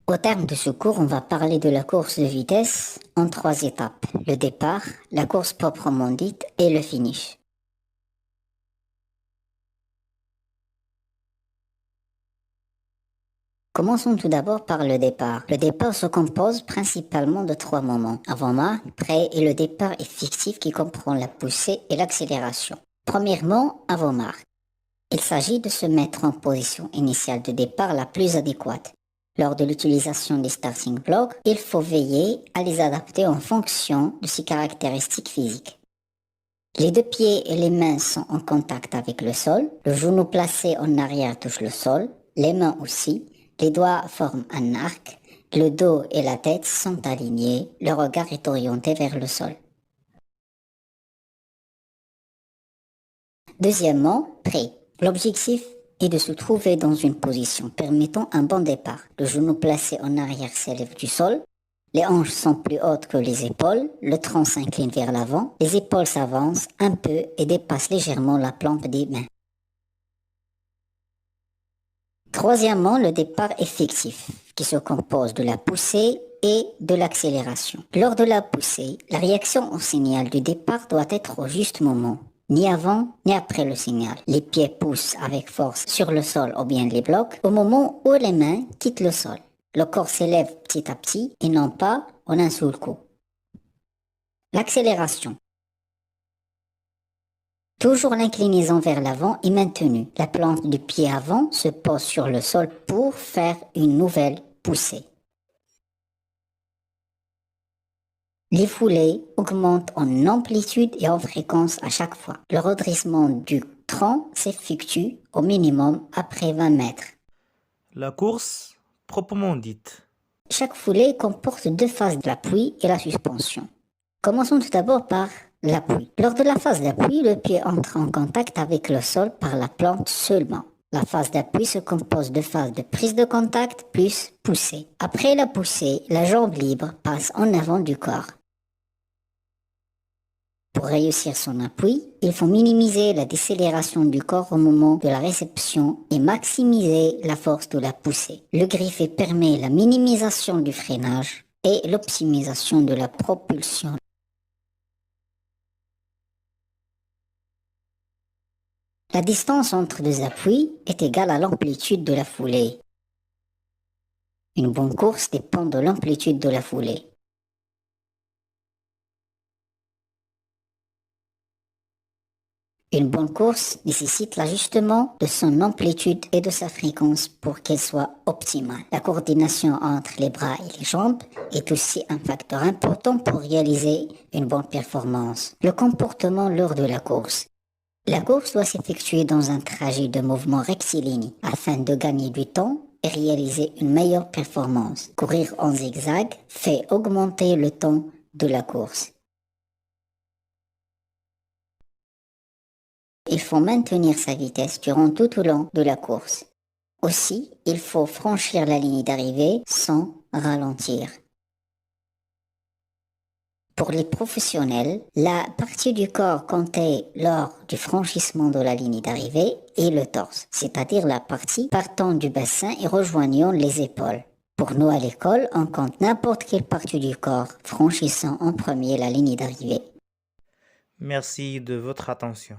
Au terme de ce cours, on va parler de la course de vitesse en 3 étapes. Le départ, la course proprement dite et le finish. Commençons tout d'abord par le départ. Le départ se compose principalement de 3 moments. Avant-marche, pré et le départ est fictif qui comprend la poussée et l'accélération. Premièrement, avant-marche. Il s'agit de se mettre en position initiale de départ la plus adéquate. Lors de l'utilisation des starting blocks, il faut veiller à les adapter en fonction de ses caractéristiques physiques. Les 2 pieds et les mains sont en contact avec le sol, le genou placé en arrière touche le sol, les mains aussi, les doigts forment un arc, le dos et la tête sont alignés, le regard est orienté vers le sol. Deuxièmement, pré. L'objectif est de se trouver dans une position permettant un bon départ. Le genou placé en arrière s'élève du sol, les hanches sont plus hautes que les épaules, le tronc s'incline vers l'avant, les épaules s'avancent un peu et dépassent légèrement la plante des mains. Troisièmement, le départ effectif, qui se compose de la poussée et de l'accélération. Lors de la poussée, la réaction au signal du départ doit être au juste moment. Ni avant, ni après le signal. Les pieds poussent avec force sur le sol ou bien les blocs au moment où les mains quittent le sol. Le corps s'élève petit à petit et non pas en un seul coup. L'accélération. Toujours l'inclinaison vers l'avant est maintenue. La plante du pied avant se pose sur le sol pour faire une nouvelle poussée. Les foulées augmentent en amplitude et en fréquence à chaque fois. Le redressement du tronc s'effectue au minimum après 20 mètres. La course proprement dite. Chaque foulée comporte 2 phases d'appui et la suspension. Commençons tout d'abord par l'appui. Lors de la phase d'appui, le pied entre en contact avec le sol par la plante seulement. La phase d'appui se compose de phases de prise de contact plus poussée. Après la poussée, la jambe libre passe en avant du corps. Pour réussir son appui, il faut minimiser la décélération du corps au moment de la réception et maximiser la force de la poussée. Le griffet permet la minimisation du freinage et l'optimisation de la propulsion. La distance entre 2 appuis est égale à l'amplitude de la foulée. Une bonne course dépend de l'amplitude de la foulée. Une bonne course nécessite l'ajustement de son amplitude et de sa fréquence pour qu'elle soit optimale. La coordination entre les bras et les jambes est aussi un facteur important pour réaliser une bonne performance. Le comportement lors de la course. La course doit s'effectuer dans un trajet de mouvement rectiligne afin de gagner du temps et réaliser une meilleure performance. Courir en zigzag fait augmenter le temps de la course. Il faut maintenir sa vitesse durant tout au long de la course. Aussi, il faut franchir la ligne d'arrivée sans ralentir. Pour les professionnels, la partie du corps comptée lors du franchissement de la ligne d'arrivée est le torse, c'est-à-dire la partie partant du bassin et rejoignant les épaules. Pour nous à l'école, on compte n'importe quelle partie du corps franchissant en premier la ligne d'arrivée. Merci de votre attention.